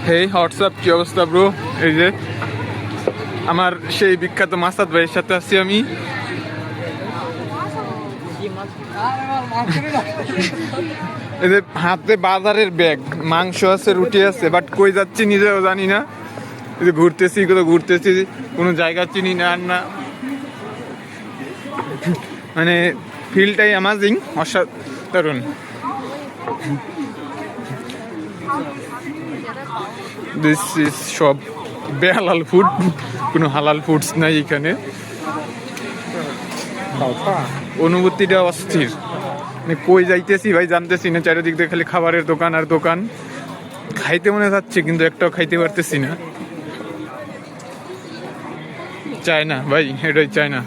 হেই WhatsApp, কি অবস্থা bro? এই যে আমার সেই বিখ্যাত মাসাদ ভাইয়ের সাথে আছি আমি। এই যে হাতে বাজারের ব্যাগ, মাংস আছে, রুটি আছে, বাট কই যাচ্ছি নিজেও জানি না। এই যে ঘুরতেছি, কোথাও ঘুরতেছি, কোনো জায়গা চিনি না আর না, মানে ফিলটাই অ্যামাজিং, অসাধারণ। দিস ইজ সব বেহালাল ফুড, কোনো হালাল ফুডস নাই এখানে। অনুভূতিটা অস্থির, মানে কই যাইতেছি ভাই জানতেছি না, চারিদিক দিয়ে খালি খাবারের দোকান আর দোকান। খাইতে মনে যাচ্ছে কিন্তু একটাও খাইতে পারতেছি না। চায় না ভাই, এটাই চায় না।